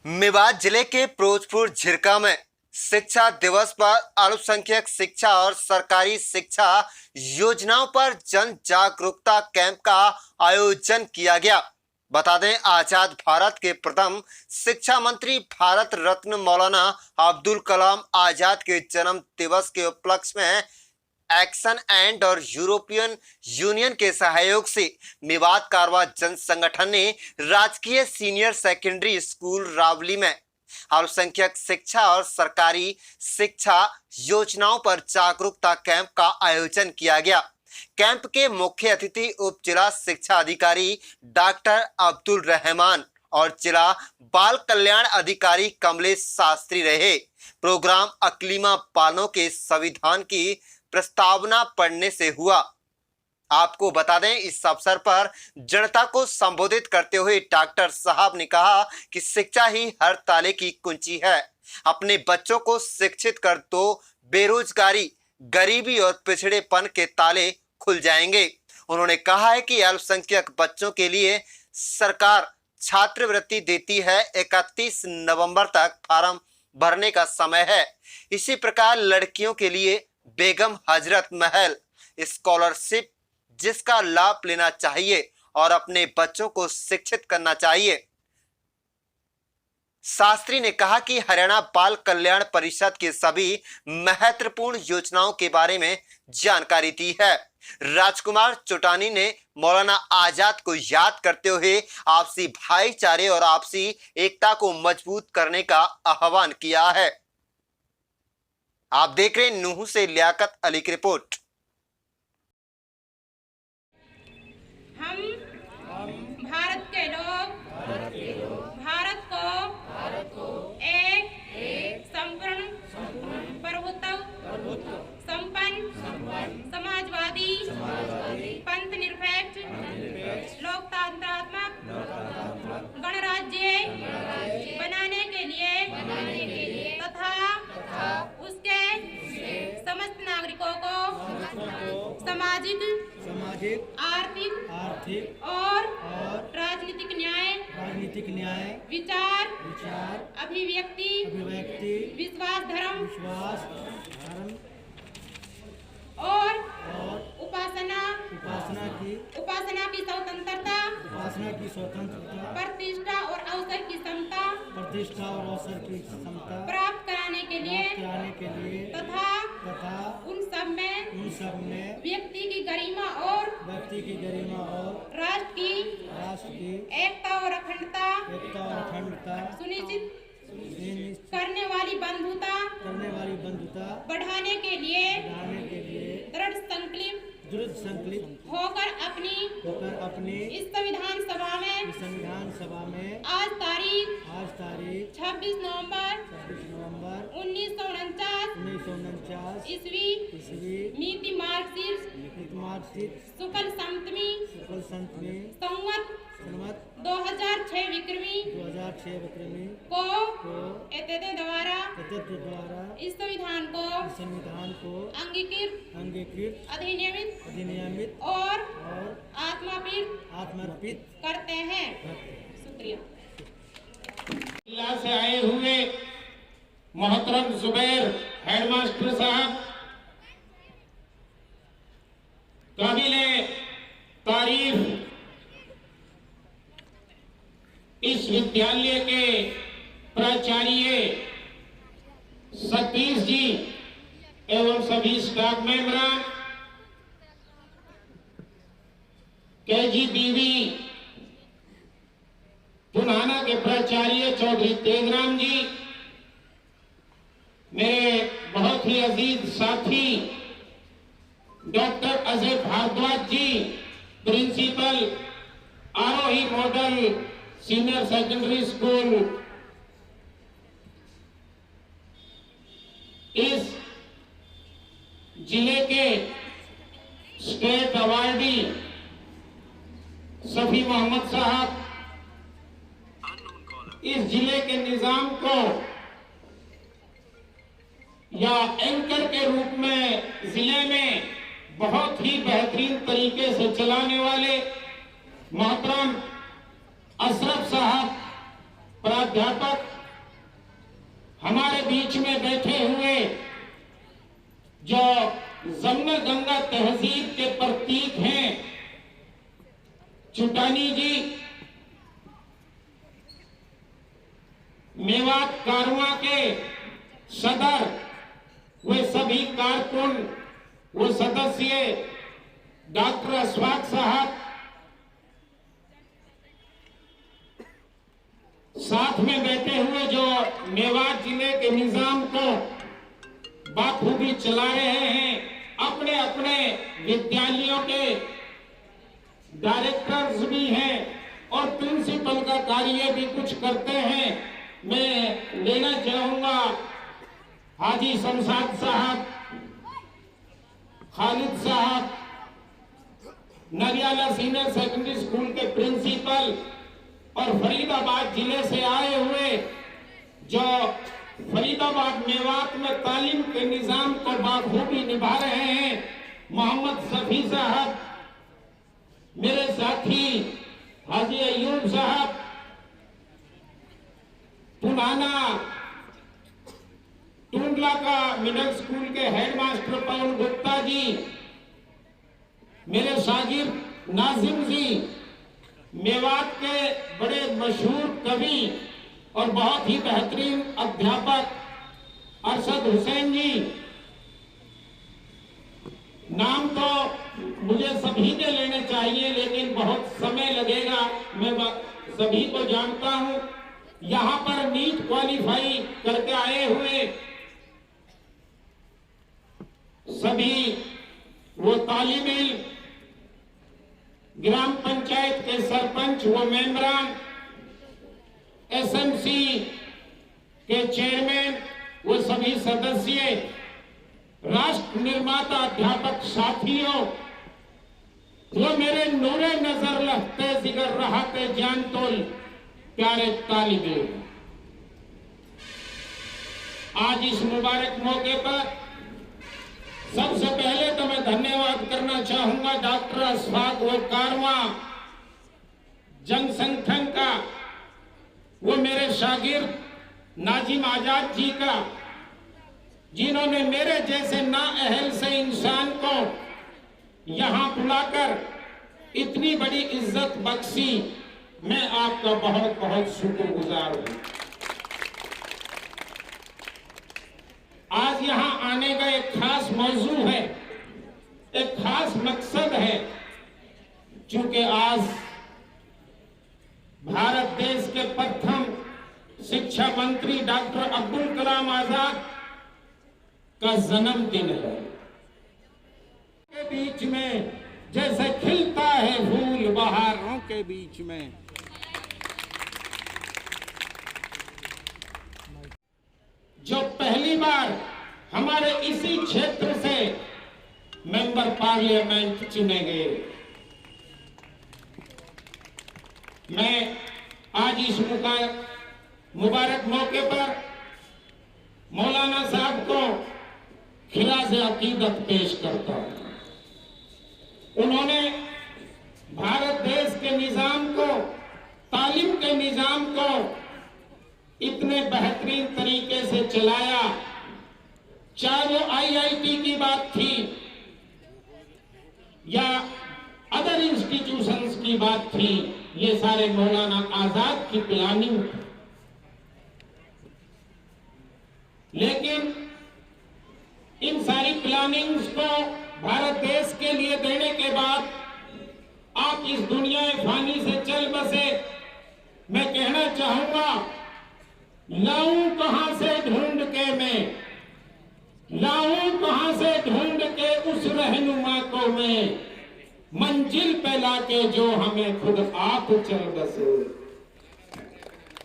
मेवात जिले के फिरोजपुर झिरका में शिक्षा दिवस पर अल्पसंख्यक शिक्षा और सरकारी शिक्षा योजनाओं पर जन जागरूकता कैंप का आयोजन किया गया। बता दें, आजाद भारत के प्रथम शिक्षा मंत्री भारत रत्न मौलाना अब्दुल कलाम आजाद के जन्म दिवस के उपलक्ष्य में एक्शन एंड और यूरोपियन यूनियन के सहयोग से मेवात कारवा जन संगठन ने राजकीय सीनियर सेकेंडरी स्कूल रावली में अल्पसंख्यक शिक्षा और सरकारी शिक्षा योजनाओं पर जागरूकता कैंप का आयोजन किया गया। कैंप के मुख्य अतिथि उप जिला शिक्षा अधिकारी डॉक्टर अब्दुल रहमान और जिला बाल कल्याण अधिकारी कमलेश शास्त्री रहे। प्रोग्राम अकलीमा बालों के संविधान की प्रस्तावना पढ़ने से हुआ। आपको बता दें, इस अवसर पर जनता को संबोधित करते हुए डॉक्टर साहब ने कहा कि शिक्षा ही हर ताले की कुंजी है। अपने बच्चों को शिक्षित कर तो बेरोजगारी, गरीबी और पिछड़ेपन के ताले खुल जाएंगे। उन्होंने कहा है कि अल्पसंख्यक बच्चों के लिए सरकार छात्रवृत्ति देती है। 31 नवंबर तक फॉर्म भरने का समय है। इसी प्रकार लड़कियों के लिए बेगम हजरत महल स्कॉलरशिप, जिसका लाभ लेना चाहिए और अपने बच्चों को शिक्षित करना चाहिए। शास्त्री ने कहा कि हरियाणा बाल कल्याण परिषद के सभी महत्वपूर्ण योजनाओं के बारे में जानकारी दी है। राजकुमार चोटानी ने मौलाना आजाद को याद करते हुए आपसी भाईचारे और आपसी एकता को मजबूत करने का आह्वान किया है। आप देख रहे हैं नूह से लियाकत अली की रिपोर्ट। हम भारत के लोग भारत को एक संपूर्ण प्रभुत्व संपन्न समाजवादी पंथ निरपेक्ष लोकतंत्रात्मक गणराज्य बनाने के लिए तथा उसके समस्त नागरिकों को सामाजिक आर्थिक और राजनीतिक न्याय विचार अभिव्यक्ति विश्वास धर्म और उपासना की स्वतंत्रता प्रतिष्ठा और अवसर की समता प्राप्त कराने के लिए तथा उन सब में व्यक्ति की गरिमा और राष्ट्र की एकता और अखंडता सुनिश्चित करने वाली बंधुता बढ़ाने के लिए दृढ़ संकल्प होकर अपनी इस संविधान सभा में आज तारीख 26 नवंबर 1949 ईस्वी नीति मार्क्सिस्ट शुक्ल सप्तमी संवत 2006 विक्रमी को एतद द्वारा इस संविधान को अंगीकृत अधिनियमित और आत्मार्पित करते हैं। शुक्रिया। जिला से आए हुए मोहतरम जुबैर हेडमास्टर साहब, काबिले तारीफ इस विद्यालय के प्राचार्य सतीश जी एवं सभी स्टाफ मेंबरान, KGBV पुनाना के प्राचार्य चौधरी तेजराम जी, मेरे बहुत ही अजीज साथी डॉक्टर अजय भारद्वाज जी, प्रिंसिपल आरोही मॉडल सीनियर सेकेंडरी स्कूल, इस जिले के स्टेट अवार्डी सफी मोहम्मद साहब, इस जिले के निजाम को या एंकर के रूप में जिले में बहुत ही बेहतरीन तरीके से चलाने वाले मोहतरम अशरफ साहब प्राध्यापक हमारे बीच में बैठे हुए जो जमुना गंगा तहजीब के प्रतीक हैं चुटानी जी, मेवात कारवां के सदर, वे सभी कारकुन, वो सदस्य, डॉक्टर अशफाक साहब, साथ में बैठे हुए जो मेवात जिले के निजाम को बाखूबी चला रहे हैं, अपने अपने विद्यालयों के डायरेक्टर्स भी हैं और प्रिंसिपल का कार्य भी कुछ करते हैं। मैं लेना चाहूंगा हाजी शमशाद साहब, खालिद साहब, नरियाला सीनियर सेकेंडरी स्कूल के प्रिंसिपल और फरीदाबाद जिले से आए हुए जो फरीदाबाद मेवात में तालीम के निजाम को बाखूबी निभा रहे हैं, मोहम्मद सफी साहब, मेरे साथी हाजी अयूब साहब, पुराना टूंडला का मिडिल स्कूल के हेडमास्टर पवन गुप्ता जी, मेरे शागिर्द नाजिम जी, मेवात के बड़े मशहूर कवि और बहुत ही बेहतरीन अध्यापक अरशद हुसैन जी। नाम तो मुझे सभी के लेने चाहिए लेकिन बहुत समय लगेगा, मैं सभी को जानता हूं। यहां पर नीट क्वालिफाई करके आए हुए सभी वो तालिब इल्म, ग्राम पंचायत के सरपंच व मेंबरान, एसएमसी के चेयरमैन, वो सभी सदस्य, राष्ट्र निर्माता अध्यापक साथियों, वो मेरे नूरे नजर लहते जिगर रहते जान तोल प्यारे तालिब इल्म, आज इस मुबारक मौके पर सबसे पहले तो मैं धन्यवाद करना चाहूंगा डॉक्टर अशफाक व कारवां जनसंगठन का, वो मेरे शागिर्द नाजिम आजाद जी का, जिन्होंने मेरे जैसे नाअहल से इंसान को यहां बुलाकर इतनी बड़ी इज्जत बख्शी। मैं आपका बहुत बहुत शुक्रगुजार हूं। आज यहां आने का एक खास मौजू है, एक खास मकसद है, क्योंकि आज भारत देश के प्रथम शिक्षा मंत्री डॉक्टर अब्दुल कलाम आजाद का जन्मदिन है। के बीच में जैसे खिलता है फूल बहारों के बीच में, जो पहली बार हमारे इसी क्षेत्र से मेंबर पार्लियामेंट चुने गए, मैं आज इस मुबारक मौके पर मौलाना साहब को खिराज अकीदत पेश करता हूं। उन्होंने भारत देश के निजाम को, तालीम के निजाम को इतने बेहतरीन तरीके से चलाया, चाहे वो आईआईटी की बात थी या अदर इंस्टीट्यूशंस की बात थी, ये सारे मौलाना आजाद की प्लानिंग थी। लेकिन इन सारी प्लानिंग्स को भारत देश के लिए देने के बाद आप इस दुनिया फानी से चल बसे। मैं कहना चाहूंगा, लाऊं कहां से ढूंढ के मैं, लाऊं कहां से ढूंढ के उस रहनुमा को मैं, मंजिल पे लाके जो हमें खुद आप चल बसे।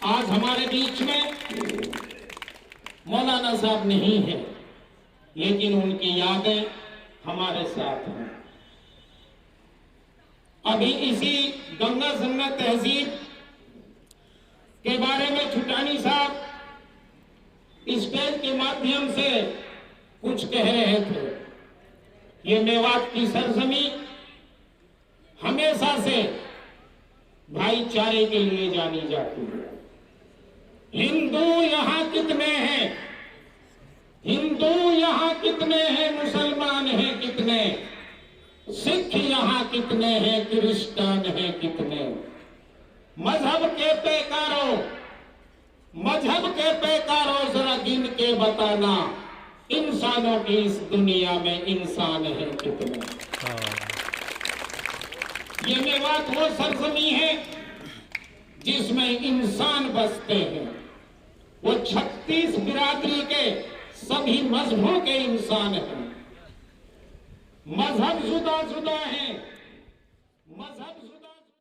आज हमारे बीच में मौलाना साहब नहीं है, लेकिन उनकी यादें हमारे साथ हैं। अभी इसी गंगा जमुना तहजीब के बारे में छुटानी साहब स्टेज के माध्यम से कुछ कह रहे थे। ये मेवात की सरजमी हमेशा से भाईचारे के लिए जानी जाती है। हिंदू यहाँ कितने हैं, हिंदू यहाँ कितने हैं, मुसलमान हैं कितने, सिख यहाँ कितने हैं, क्रिश्चियन हैं कितने, मजहब के पैकारों जरा गिन के बताना, इंसानों की इस दुनिया में इंसान है कितने। ये मेवात वो सरजमी है जिसमें इंसान बसते हैं, वो 36 बिरादरी के सभी मजहबों के इंसान हैं। मजहब जुदा जुदा है, मजहब